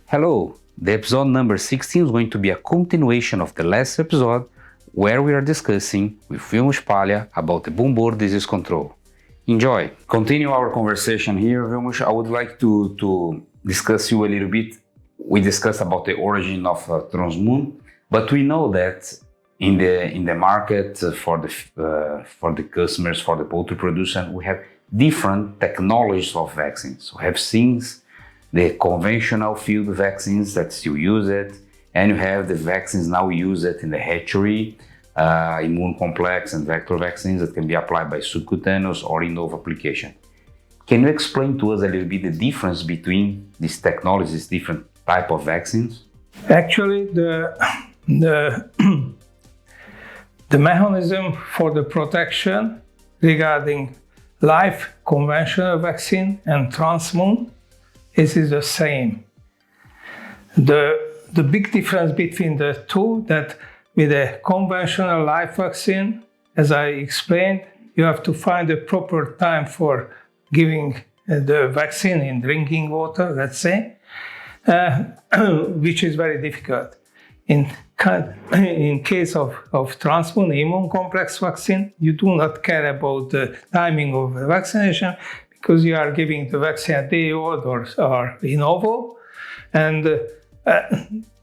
Hello, the episode number 16 is going to be a continuation of the last episode where we are discussing with Vilmos Palya about the Gumboro Disease control. Enjoy! Continue our conversation here, Vilmos. I would like to discuss you a little bit. We discussed about the origin of transmoon, but we know that in the market for the customers, for the poultry producers, we have different technologies of vaccines. We have things, the conventional field vaccines that still use it, and you have the vaccines now used in the hatchery, immune complex and vector vaccines that can be applied by subcutaneous or in-off application. Can you explain to us a little bit the difference between these technologies, different type of vaccines? Actually, the mechanism for the protection regarding live conventional vaccine and transmoon is the same. The big difference between the two, that with a conventional live vaccine, as I explained, you have to find a proper time for giving the vaccine in drinking water, let's say, which is very difficult. In case of transmoon immune complex vaccine, you do not care about the timing of the vaccination because you are giving the vaccine a day old or in ovo, and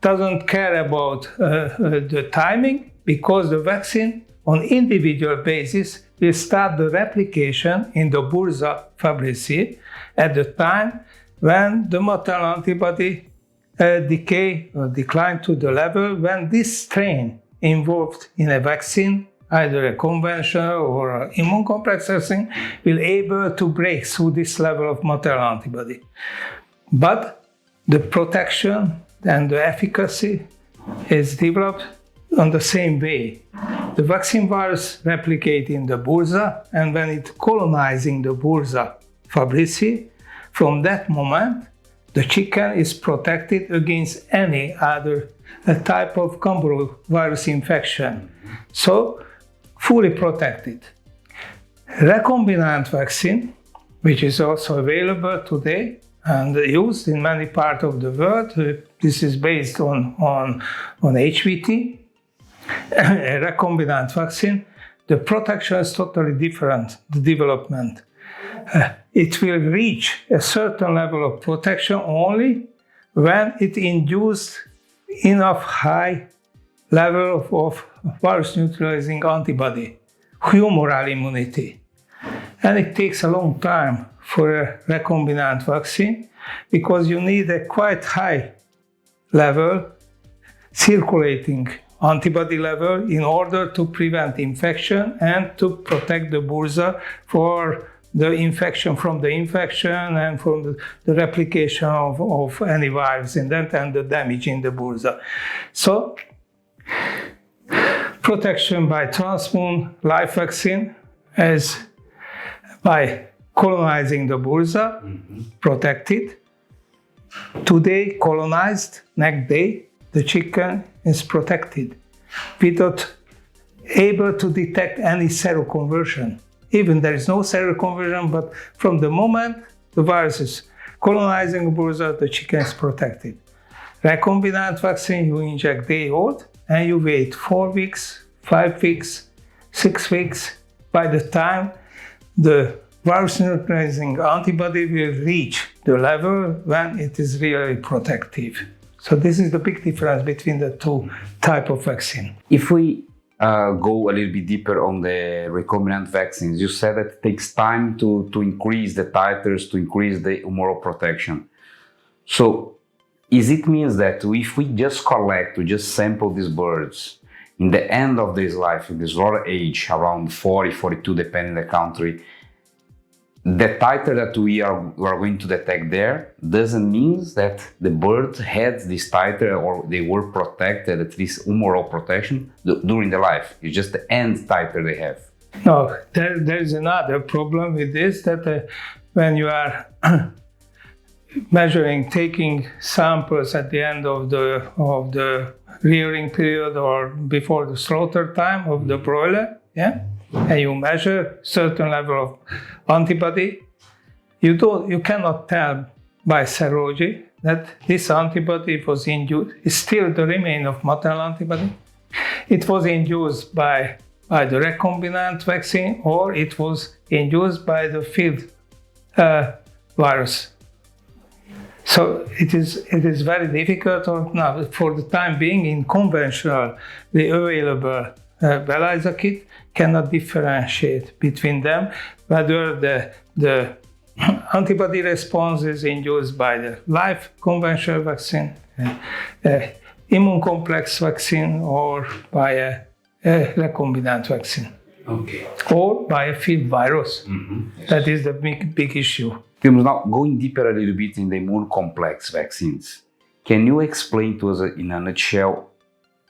doesn't care about the timing, because the vaccine on individual basis will start the replication in the bursa fabrici at the time when the maternal antibody decay or decline to the level when this strain involved in a vaccine, either a conventional or an immune complex vaccine, will able to break through this level of maternal antibody. But the protection and the efficacy is developed on the same way. The vaccine virus replicates in the bursa, and when it's colonizing the bursa fabrici, from that moment, the chicken is protected against any other type of Gumboro virus infection. So, fully protected. Recombinant vaccine, which is also available today and used in many parts of the world, this is based on HVT, a recombinant vaccine. The protection is totally different, the development. It will reach a certain level of protection only when it induced enough high level of virus neutralizing antibody, humoral immunity. And it takes a long time for a recombinant vaccine because you need a quite high level circulating antibody level in order to prevent infection and to protect the bursa for the infection from the infection and from the replication of any virus in that and the damage in the bursa. So, protection by transmoon live vaccine is by colonizing the bursa, protected. Today, colonized, next day, the chicken is protected without able to detect any seroconversion. Even there is no seroconversion, but from the moment the virus is colonizing the bursa, the chicken is protected. Recombinant vaccine, you inject day old and you wait 4 weeks, 5 weeks, 6 weeks. By the time the virus neutralizing antibody will reach the level when it is really protective. So this is the big difference between the two types of vaccine. If we go a little bit deeper on the recombinant vaccines, you said that it takes time to increase the titers, to increase the humoral protection. So is it means that if we just collect, we just sample these birds in the end of this life, in this raw age, around 40, 42, depending on the country, the titer that we are going to detect there doesn't mean that the bird had this titer or they were protected, at least humoral protection, during the life. It's just the end titer they have. No, there's another problem with this, that when you are taking samples at the end of the rearing period or before the slaughter time of the broiler, and you measure certain level of antibody, you cannot tell by serology that this antibody was induced, is still the remain of maternal antibody. It was induced by the recombinant vaccine, or it was induced by the field virus. So it is very difficult now for the time being in conventional, the available ELISA kit cannot differentiate between them, whether the antibody response is induced by the live conventional vaccine, immune complex vaccine, or by a recombinant vaccine. Okay. Or by a field virus. That is the big issue. Vilmos, now going deeper a little bit in the immune complex vaccines, can you explain to us in a nutshell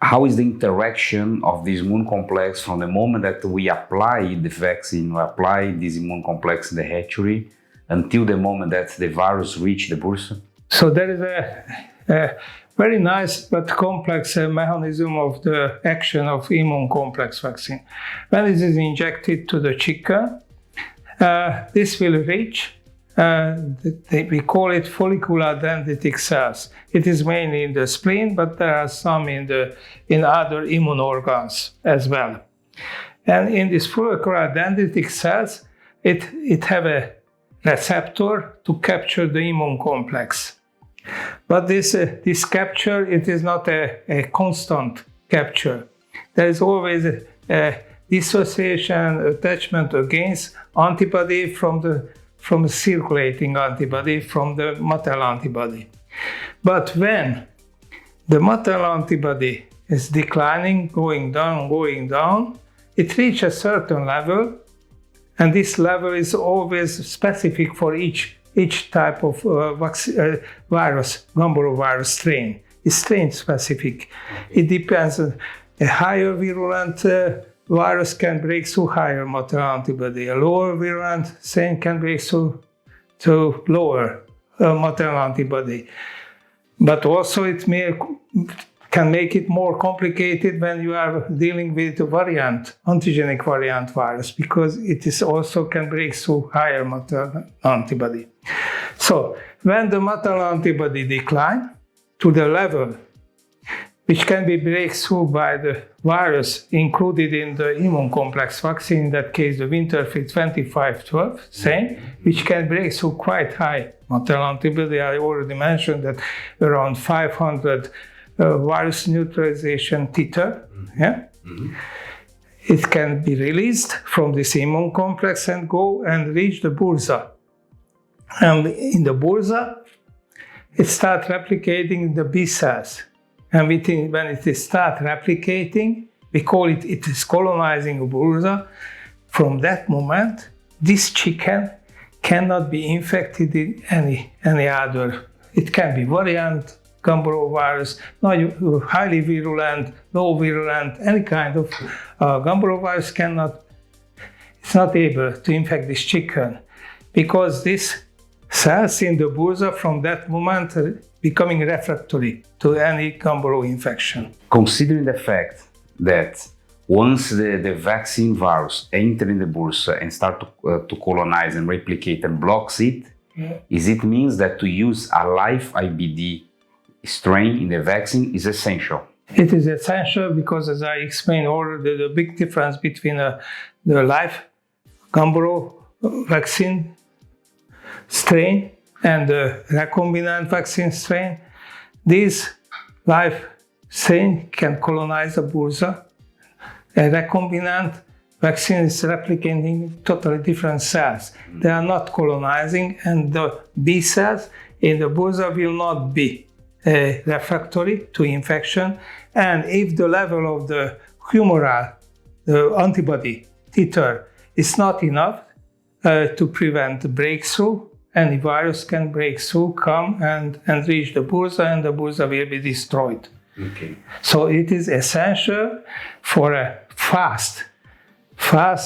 how is the interaction of this immune complex from the moment that we apply the vaccine, we apply this immune complex in the hatchery, until the moment that the virus reaches the bursa? So there is a very nice but complex mechanism of the action of immune complex vaccine. When it is injected to the chicken, this will reach, we call it follicular dendritic cells. It is mainly in the spleen, but there are some in other immune organs as well. And in these follicular dendritic cells, it have a receptor to capture the immune complex. But this capture, it is not a constant capture. There is always a dissociation attachment against antibody from the circulating antibody, from the maternal antibody. But when the maternal antibody is declining, going down, it reaches a certain level, and this level is always specific for each type of virus, Gumboro virus strain. It's strain specific. It depends. A higher virulent virus can break through higher maternal antibody. A lower virulent strain can break through to lower maternal antibody. But also it can make it more complicated when you are dealing with a variant, antigenic variant virus, because it is also can break through higher maternal antibody. So when the maternal antibody decline to the level which can be breakthrough by the virus included in the immune complex vaccine, in that case the Winterfeld 2512 strain, which can break through quite high maternal antibody. I already mentioned that around 500 virus neutralization titer. It can be released from this immune complex and go and reach the bursa. And in the bursa, it starts replicating the B cells. And when it starts replicating, we call it is colonizing a bursa. From that moment, this chicken cannot be infected in any other. It can be variant, Gumboro virus, highly virulent, low virulent, any kind of Gumboro virus it's not able to infect this chicken, because this cells in the bursa from that moment are becoming refractory to any Gumboro infection. Considering the fact that once the vaccine virus enters in the bursa and start to colonize and replicate and blocks it, is it means that to use a live IBD strain in the vaccine is essential? It is essential because, as I explained already, the big difference between the live Gumboro vaccine strain and the recombinant vaccine strain, this live strain can colonize the bursa. A recombinant vaccine is replicating totally different cells. They are not colonizing, and the B cells in the bursa will not be refractory to infection. And if the level of the humoral, the antibody titer, is not enough to prevent the breakthrough, any virus can break through, come and reach the bursa, and the bursa will be destroyed. Okay. So it is essential for a fast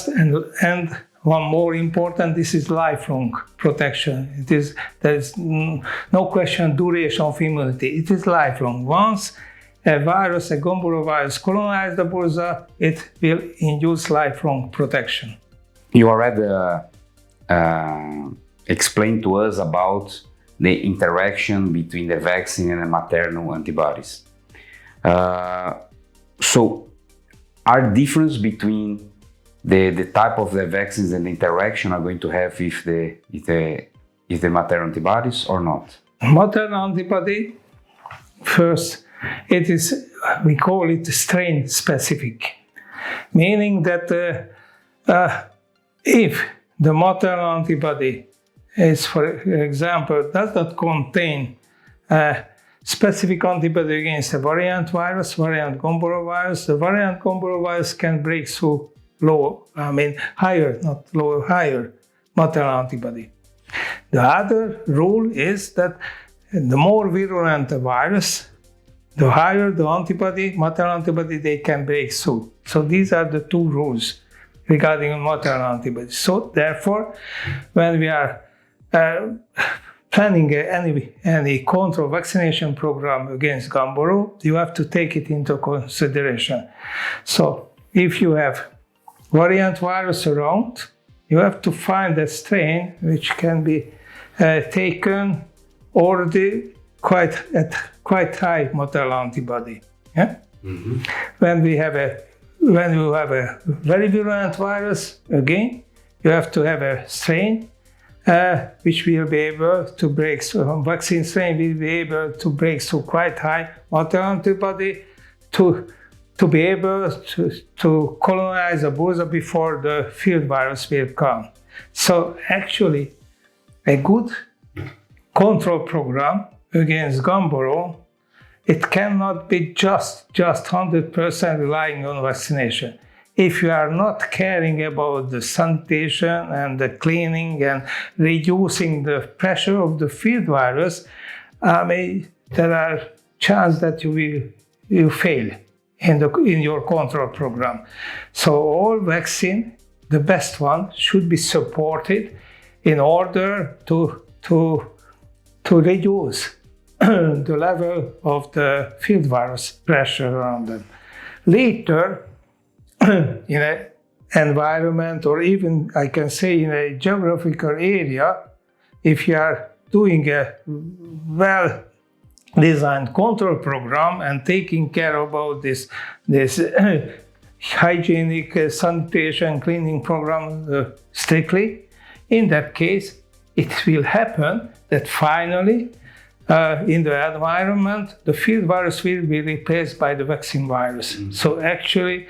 and one more important, this is lifelong protection. There is no question duration of immunity. It is lifelong. Once a virus, a Gumboro virus, colonizes the bursa, it will induce lifelong protection. You already explained to us about the interaction between the vaccine and the maternal antibodies. So, are difference between the type of the vaccines and the interaction are going to have with the maternal antibodies or not? Maternal antibody, first, it is, we call it strain specific, meaning that if the maternal antibody is, for example, does not contain specific antibody against a variant virus, variant Gumboro virus, the variant Gumboro virus can break through higher maternal antibody. The other rule is that the more virulent the virus, the higher the antibody, maternal antibody, they can break through. So these are the two rules regarding maternal antibodies. So therefore, when we are planning any control vaccination program against Gumboro, you have to take it into consideration. So if you have variant virus around, you have to find a strain which can be taken already at quite high maternal antibody. Yeah? Mm-hmm. When you have a very virulent virus, again, you have to have a strain which will be able to break through, vaccine strain will be able to break through quite high maternal antibody to be able to colonize a bursa before the field virus will come. So actually, a good control program against Gumboro, it cannot be just 100% relying on vaccination. If you are not caring about the sanitation and the cleaning and reducing the pressure of the field virus, there are chances that you fail in your control program. So all vaccine, the best one, should be supported in order to reduce the level of the field virus pressure around them. Later, in an environment, or even I can say in a geographical area, if you are doing a well-designed control program and taking care about this hygienic sanitation cleaning program strictly, in that case, it will happen that finally in the environment, the field virus will be replaced by the vaccine virus. Mm-hmm. So actually,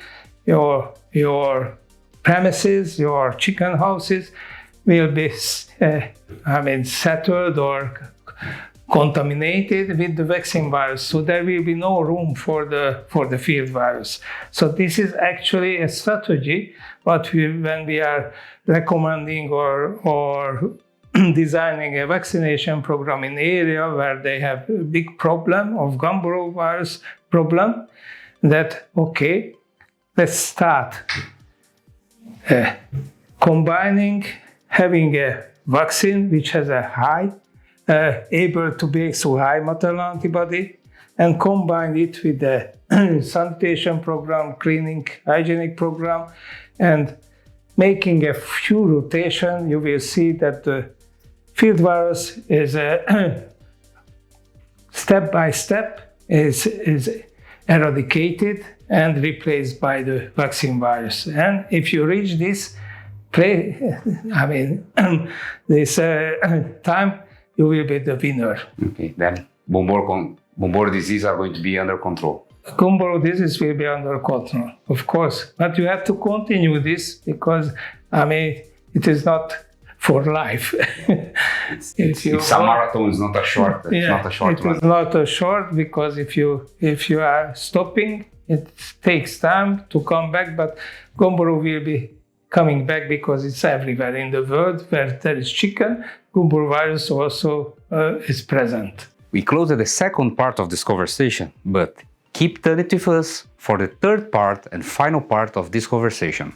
your premises, your chicken houses will be settled or contaminated with the vaccine virus. So there will be no room for the field virus. So this is actually a strategy, but when we are recommending or designing a vaccination program in area where they have a big problem of Gumboro virus problem, that okay, let's start combining, having a vaccine which has a high, able to break through high maternal antibody, and combine it with the sanitation program, cleaning, hygienic program, and making a few rotation, you will see that the field virus is step by step is eradicated and replaced by the vaccine virus. And if you reach this time, you will be the winner. Okay, then Gumboro disease are going to be under control. Gumboro disease will be under control, of course. But you have to continue this because, it is not for life. It's a marathon, it's not a short. It's not a short it is not a short, because if you are stopping, it takes time to come back. But Gumboro will be coming back because it's everywhere in the world where there is chicken. Gumboro virus also is present. We closed the second part of this conversation, but keep tuned with us for the third part and final part of this conversation.